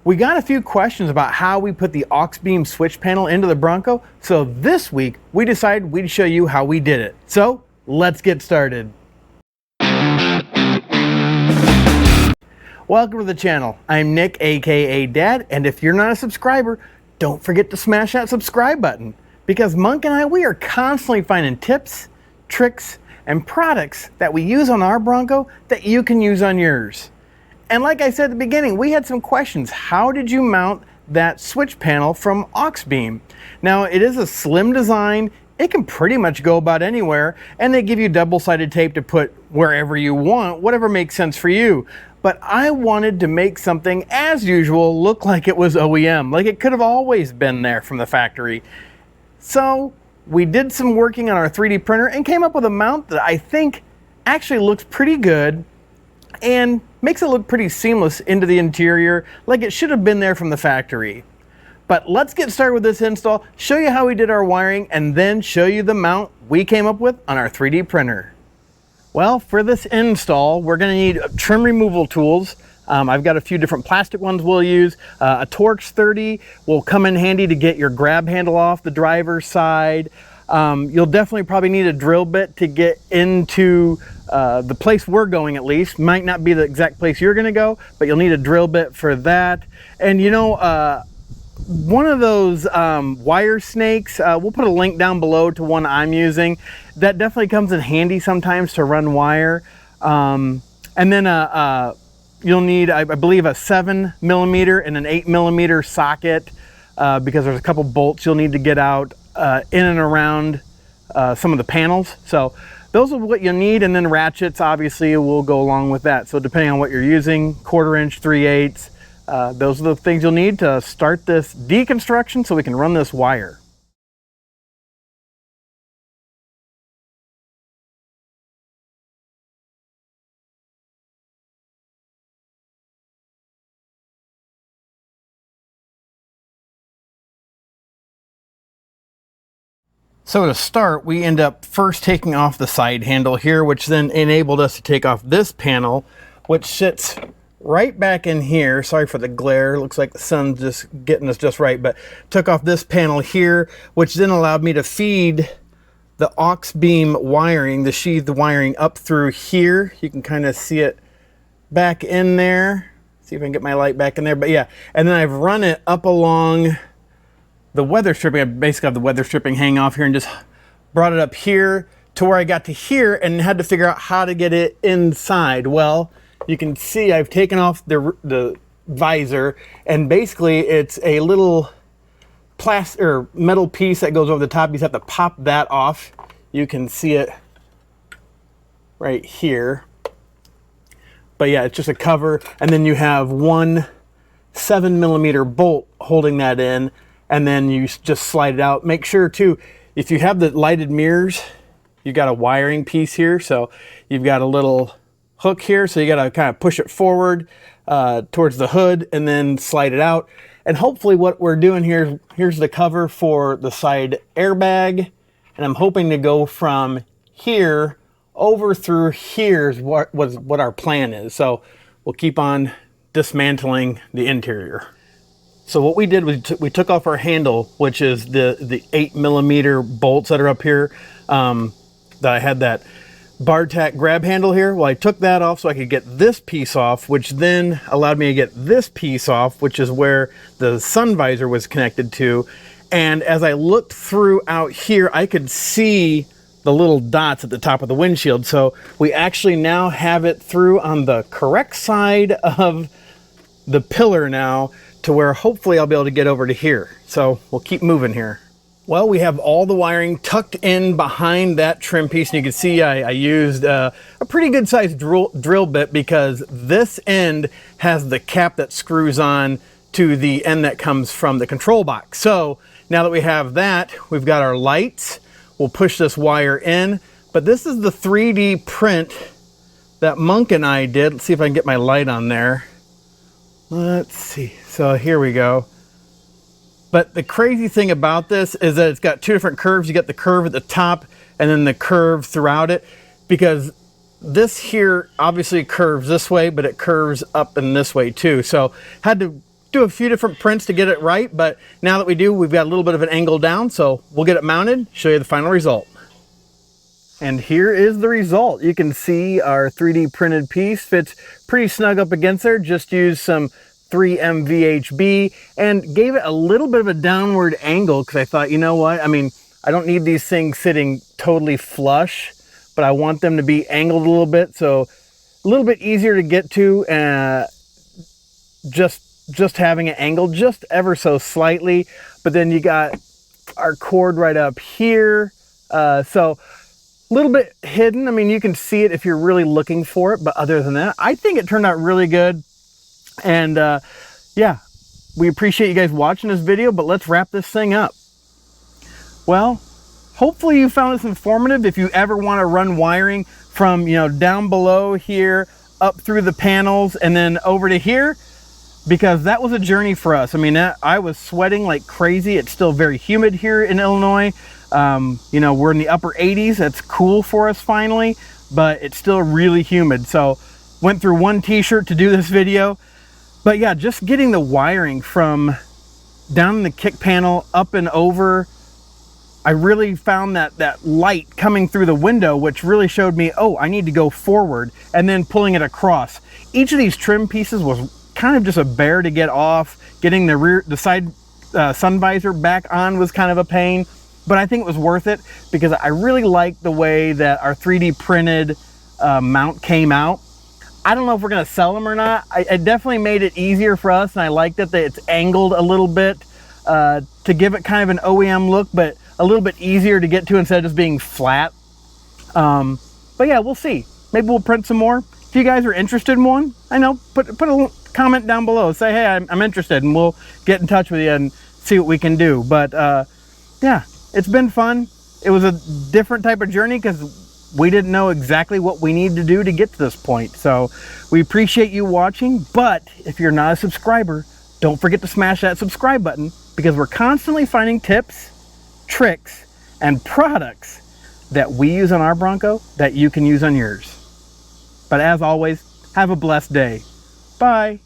We got a few questions about how we put the auxbeam switch panel into the Bronco, so this week we decided we'd show you how we did it. So let's get started. Welcome to the channel. I'm Nick, aka Dad, and if you're not a subscriber, don't forget to smash that subscribe button, because Monk and I, we are constantly finding tips, tricks, and products that we use on our Bronco that you can use on yours. And like I said at the beginning, we had some questions. How did you mount that switch panel from auxbeam? Now, it is a slim design. It can pretty much go about anywhere, and they give you double-sided tape to put wherever you want, whatever makes sense for you. But I wanted to make something, as usual, look like it was OEM, like it could have always been there from the factory. So we did some working on our 3D printer and came up with a mount that I think actually looks pretty good and makes it look pretty seamless into the interior, like it should have been there from the factory. But let's get started with this install, show you how we did our wiring, and then show you the mount we came up with on our 3D printer. Well, for this install, we're going to need trim removal tools. I've got a few different plastic ones we'll use. A Torx 30 will come in handy to get your grab handle off the driver's side. You'll definitely probably need a drill bit to get into the place we're going, at least. Might not be the exact place you're going to go, but you'll need a drill bit for that. And you know, one of those wire snakes, we'll put a link down below to one I'm using. That definitely comes in handy sometimes to run wire. And then you'll need, I believe, a 7mm and an 8mm socket, because there's a couple bolts you'll need to get out in and around some of the panels. So those are what you'll need, and then ratchets obviously will go along with that. So depending on what you're using, 1/4 inch, 3/8, those are the things you'll need to start this deconstruction so we can run this wire. So to start, we end up first taking off the side handle here, which then enabled us to take off this panel, which sits right back in here. Sorry for the glare, looks like the sun's just getting us just right, but took off this panel here, which then allowed me to feed the auxbeam wiring, the sheathed wiring up through here. You can kind of see it back in there. See if I can get my light back in there, but yeah. And then I've run it up along the weather stripping. I basically have the weather stripping hang off here and just brought it up here to where I got to here and had to figure out how to get it inside. Well, you can see I've taken off the visor, and basically it's a little plastic or metal piece that goes over the top. You just have to pop that off. You can see it right here. But yeah, it's just a cover, and then you have one 7mm bolt holding that in, and then you just slide it out. Make sure too, if you have the lighted mirrors, you've got a wiring piece here. So you've got a little hook here. So you got to kind of push it forward towards the hood and then slide it out. And hopefully what we're doing here, here's the cover for the side airbag. And I'm hoping to go from here over through here is what our plan is. So we'll keep on dismantling the interior. So what we did was we took off our handle, which is the 8mm bolts that are up here. That I had that bar tack grab handle here. Well, I took that off so I could get this piece off, which then allowed me to get this piece off, which is where the sun visor was connected to. And as I looked through out here, I could see the little dots at the top of the windshield. So we actually now have it through on the correct side of the pillar now, to where hopefully I'll be able to get over to here. So we'll keep moving here. Well, we have all the wiring tucked in behind that trim piece, and you can see I used a pretty good sized drill bit, because this end has the cap that screws on to the end that comes from the control box. So now that we have that, we've got our lights. We'll push this wire in, but this is the 3D print that Monk and I did. Let's see if I can get my light on there. Let's see. So here we go. But the crazy thing about this is that it's got two different curves. You got the curve at the top and then the curve throughout it, because this here obviously curves this way, but it curves up in this way too. So had to do a few different prints to get it right, but now that we do, we've got a little bit of an angle down, so we'll get it mounted, show you the final result. And here is the result. You can see our 3D printed piece fits pretty snug up against there. Just used some 3M VHB and gave it a little bit of a downward angle because I thought, you know what? I mean, I don't need these things sitting totally flush, but I want them to be angled a little bit, so a little bit easier to get to. Just having it angled just ever so slightly. But then you got our cord right up here, so a little bit hidden. I mean, you can see it if you're really looking for it, but other than that, I think it turned out really good. And yeah, we appreciate you guys watching this video, but let's wrap this thing up. Well, hopefully you found this informative. If you ever want to run wiring from, you know, down below here, up through the panels, and then over to here, because that was a journey for us. I mean, I was sweating like crazy. It's still very humid here in Illinois. You know, we're in the upper 80s. That's cool for us finally, but it's still really humid. So went through one t-shirt to do this video. But yeah, just getting the wiring from down in the kick panel up and over, I really found that light coming through the window, which really showed me, oh, I need to go forward, and then pulling it across. Each of these trim pieces was kind of just a bear to get off. Getting the side sun visor back on was kind of a pain, but I think it was worth it because I really liked the way that our 3D printed mount came out. I don't know if we're gonna sell them or not. I definitely made it easier for us, and I liked it that it's angled a little bit to give it kind of an OEM look, but a little bit easier to get to instead of just being flat. But yeah, we'll see. Maybe we'll print some more. If you guys are interested in one, I know, put a comment down below. Say, hey, I'm interested, and we'll get in touch with you and see what we can do. But yeah, it's been fun. It was a different type of journey because we didn't know exactly what we need to do to get to this point. So we appreciate you watching, but if you're not a subscriber, don't forget to smash that subscribe button because we're constantly finding tips, tricks, and products that we use on our Bronco that you can use on yours. But as always, have a blessed day. Bye.